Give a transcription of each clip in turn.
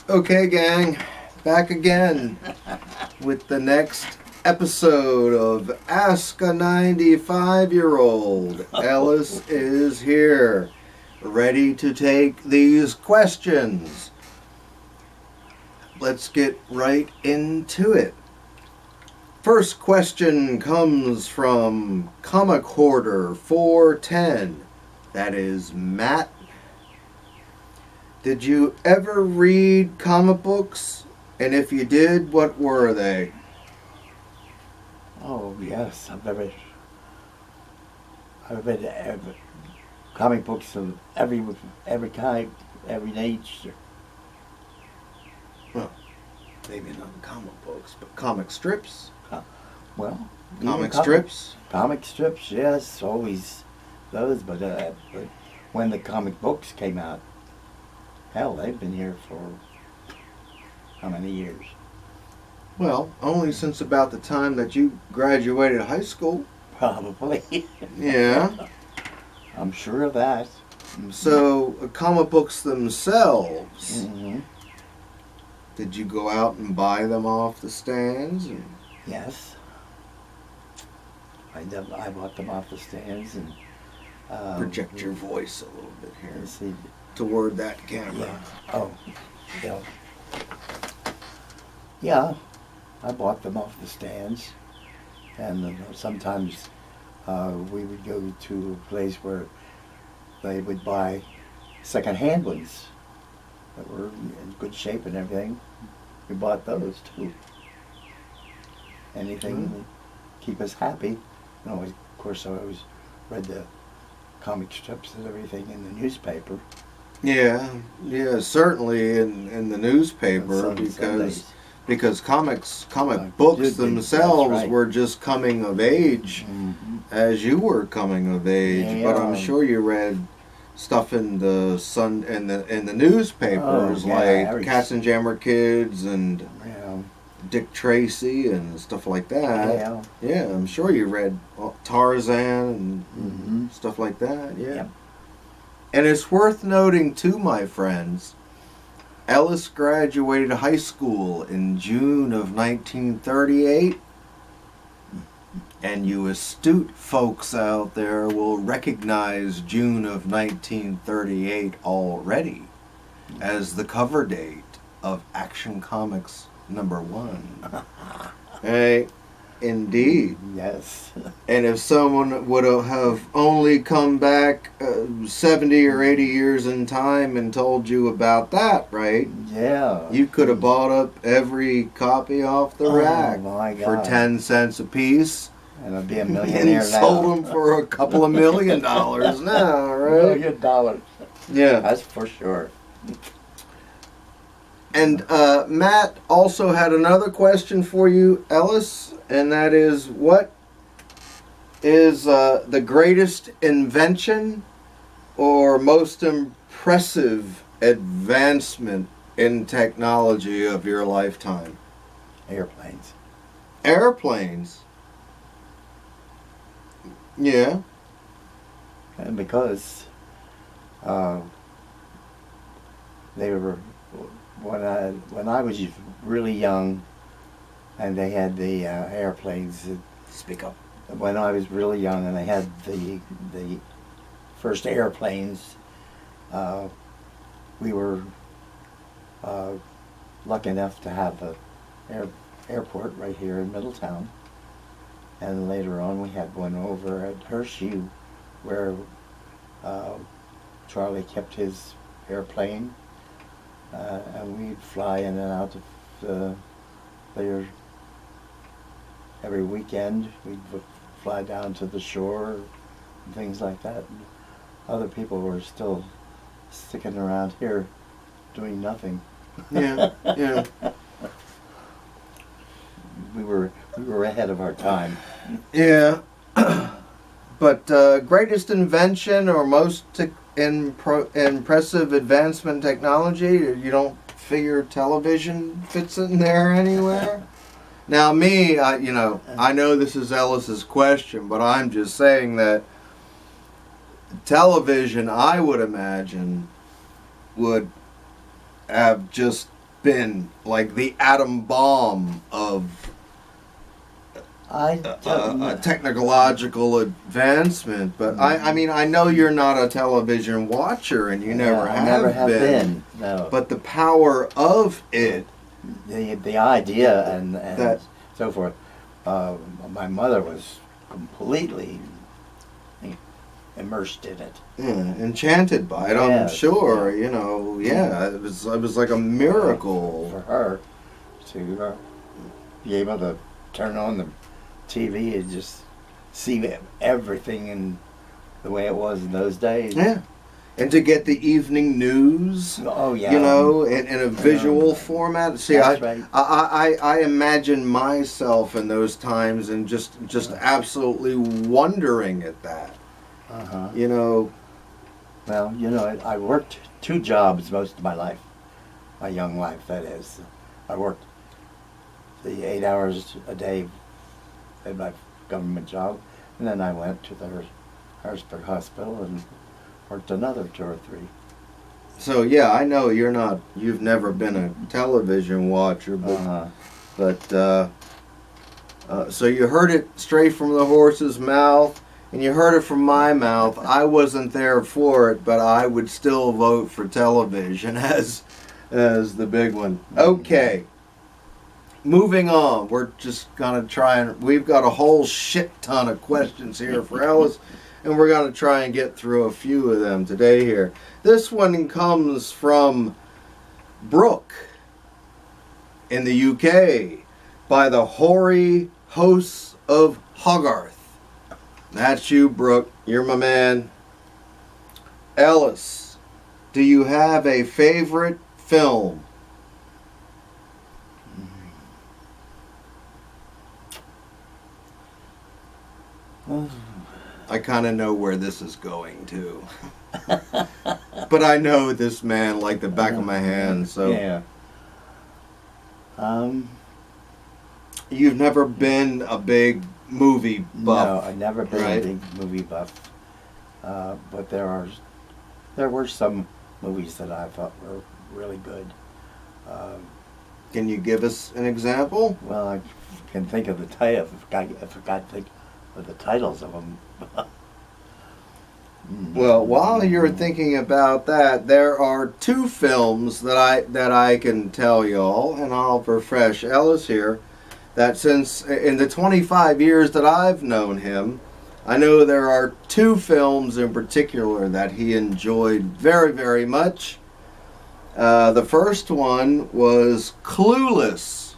Okay, gang, back again with the next episode of Ask a 95-year-old. Ellis is here, ready to take these questions. Let's get right into it. First question comes from Comic Hoarder 410. That is Matt. Did you ever read comic books? And if you did, what were they? Oh yes, I've read comic books of every kind, every age. Well, maybe not comic books, but comic strips. Well, Comic strips. Comic strips, yes, always those. But when the comic books came out, hell, they've been here for how many years? Well, only since about the time that you graduated high school. Probably. Yeah. I'm sure of that. So, comic books themselves, Mm-hmm. did you go out and buy them off the stands? Yes. I bought them off the stands and Project your voice a little bit here let's see. toward that camera. Yeah. Oh, yeah. Yeah, I bought them off the stands, and sometimes we would go to a place where they would buy second-hand ones that were in good shape and everything. We bought those too. Anything to keep us happy. You know, of course, I always read the comic strips and everything in the newspaper. Yeah, certainly in the newspaper because comic books themselves right. were just coming of age as you were coming of age. Yeah, but I'm sure you read stuff in the in the newspapers like Cats and Jammer Kids and Dick Tracy and stuff like that. Yeah, I'm sure you read Tarzan and stuff like that. Yeah. Yep. And it's worth noting too, my friends, Ellis graduated high school in June of 1938. And you astute folks out there will recognize June of 1938 already as the cover date of Action Comics #1. Hey, indeed. Yes. And if someone would have only come back 70 or 80 years in time and told you about that, right? Yeah. You could have bought up every copy off the rack for 10 cents a piece. And I'd be a millionaire and now. sold them for a couple of $1 million now, right? $1 million. Yeah. That's for sure. And Matt also had another question for you, Ellis, and that is, what is the greatest invention or most impressive advancement in technology of your lifetime? Airplanes. Airplanes? Yeah. And because they were, when I was really young, and they had the airplanes. Speak up. When I was really young, and they had the first airplanes, we were lucky enough to have a airport right here in Middletown. And later on, we had one over at Hershey, where Charlie kept his airplane, and we'd fly in and out of there every weekend. We'd fly down to the shore and things like that. And other people were still sticking around here doing nothing. Yeah, yeah. We were ahead of our time. Yeah. But greatest invention or most impressive advancement technology, you don't figure television fits in there anywhere? Now me, I know this is Ellis's question, but I'm just saying that television, I would imagine, would have just been like the atom bomb of I don't know. technological advancement. But I mean, I know you're not a television watcher, and you never I have never have been. No. But the power of it, The idea and That- so forth. My mother was completely immersed in it. enchanted by it, I'm Yes, sure. yeah. You know, yeah, it was like a miracle. For her to be able to turn on the TV and just see everything in the way it was in those days. Yeah. And to get the evening news, Oh yeah. you know, in a visual format. See, That's right. I imagine myself in those times and just absolutely wondering at that. Uh-huh. You know, Well, you know, I worked 2 jobs most of my life, my young life, that is. I worked the 8 hours a day at my government job, and then I went to the Harrisburg Hospital and worked another 2 or 3. so yeah, I know you've never been a television watcher, but so you heard it straight from the horse's mouth. And you heard it from my mouth. I wasn't there for it, but I would still vote for television as the big one. Okay. Moving on. We're just going to try and... We've got a whole shit ton of questions here for Ellis, and we're going to try and get through a few of them today here. This one comes from Brooke in the UK by the hoary hosts of Hogarth. That's you, Brooke. You're my man. Ellis, do you have a favorite film? I kind of know where this is going, too. But I know this man like the back of my hand, so... Yeah. You've never been a big movie buff. No, I've never been right? a big movie buff. But there were some movies that I thought were really good. Can you give us an example? Well, I can think of the title. I forgot to think of the titles of them. Well, while you're thinking about that, there are 2 films that I can tell y'all, and I'll refresh Ellis here, that since in the 25 years that I've known him, I know there are 2 films in particular that he enjoyed very, very much. The first one was Clueless.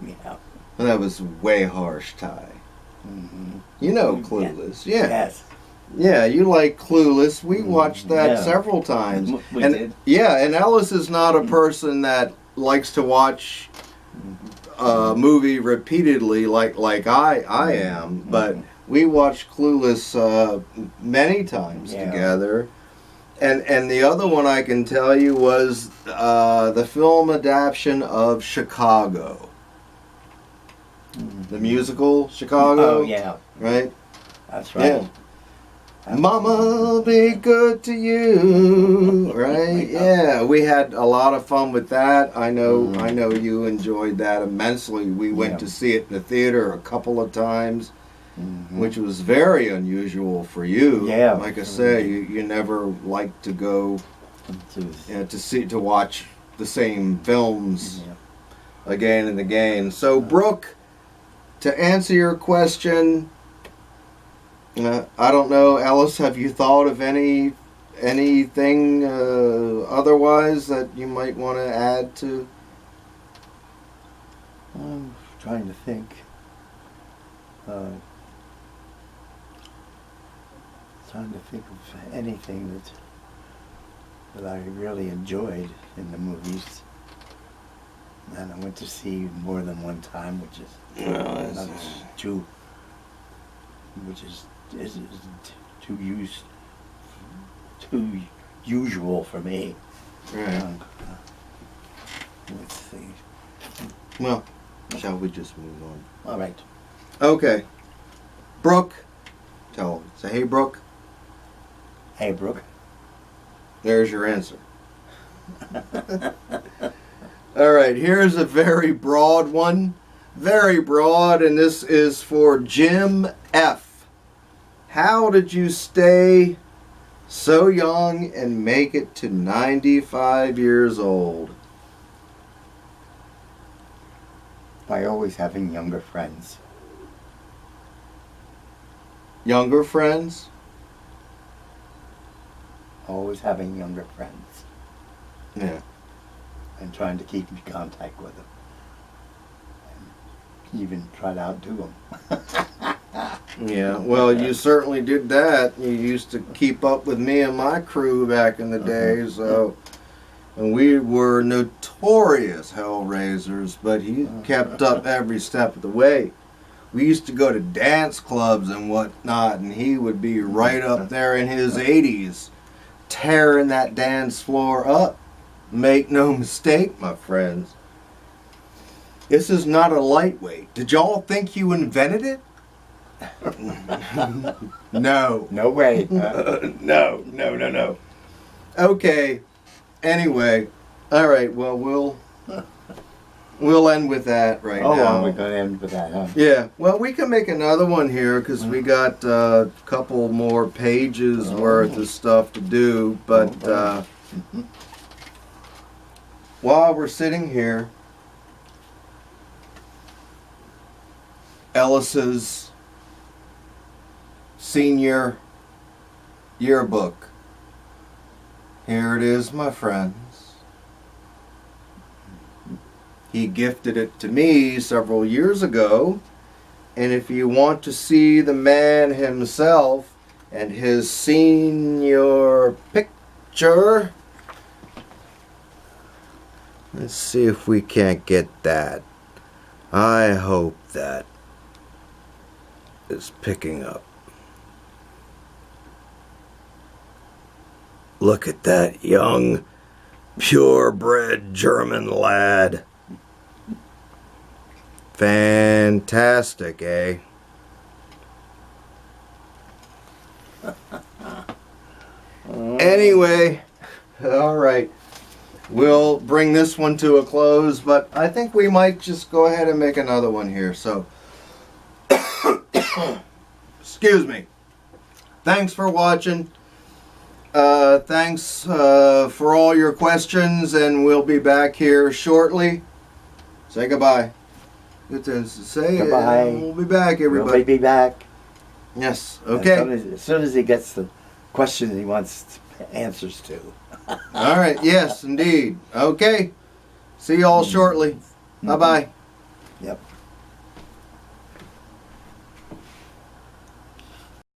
Yeah. And that was way harsh, Ty. You know Clueless, yeah. Yes. Yeah, you like Clueless. We watched that Yeah. several times. We and did. Yeah, and Ellis is not a person that likes to watch a movie repeatedly like I am, but we watched Clueless many times together. And the other one I can tell you was the film adaptation of Chicago. The musical Chicago. Oh, yeah. Right? That's right. Yeah. Mama, be good to you. Right? Yeah. We had a lot of fun with that. I know you enjoyed that immensely. We went to see it in the theater a couple of times, which was very unusual for you. Yeah. Like I say, you never like to go to watch the same films again and again. So, Brooke, to answer your question, I don't know, Ellis, have you thought of anything otherwise that you might want to add to? I'm trying to think. Trying to think of anything that I really enjoyed in the movies. And I went to see more than one time, which is not too, which is isn't too usual for me. Right. Let's see. Well, shall we just move on? All right. Okay. Brooke, say, hey, Brooke. Hey, Brooke. There's your answer. All right, here's a very broad one. Very broad, and this is for Jim F. How did you stay so young and make it to 95 years old? By always having younger friends. Younger friends? Always having younger friends. Yeah. And trying to keep in contact with them. And even try to outdo them. Yeah, well, you certainly did that. You used to keep up with me and my crew back in the day, so... And we were notorious hellraisers, but he kept up every step of the way. We used to go to dance clubs and whatnot, and he would be right up there in his 80s, tearing that dance floor up. Make no mistake, my friends. This is not a lightweight. Did y'all think you invented it? No. No way. No. Okay. Anyway, all right. Well, we'll end with that right How now. long are we going to end with that, huh? Yeah. Well, we can make another one here because we got a couple more pages worth of stuff to do. But while we're sitting here, Ellis's senior yearbook. Here it is, my friends. He gifted it to me several years ago. And if you want to see the man himself and his senior picture, let's see if we can't get that. I hope that is picking up. Look at that young, purebred German lad. Fantastic, eh? Anyway, all right. We'll bring this one to a close, but I think we might just go ahead and make another one here. So, excuse me. Thanks for watching. Thanks for all your questions, and we'll be back here shortly. Say goodbye. Good to say Goodbye. We'll be back, everybody. We'll be back. Yes. Okay. As soon as he gets the question he wants answers to. All right. Yes, indeed. Okay. See you all shortly. Bye-bye. Yep.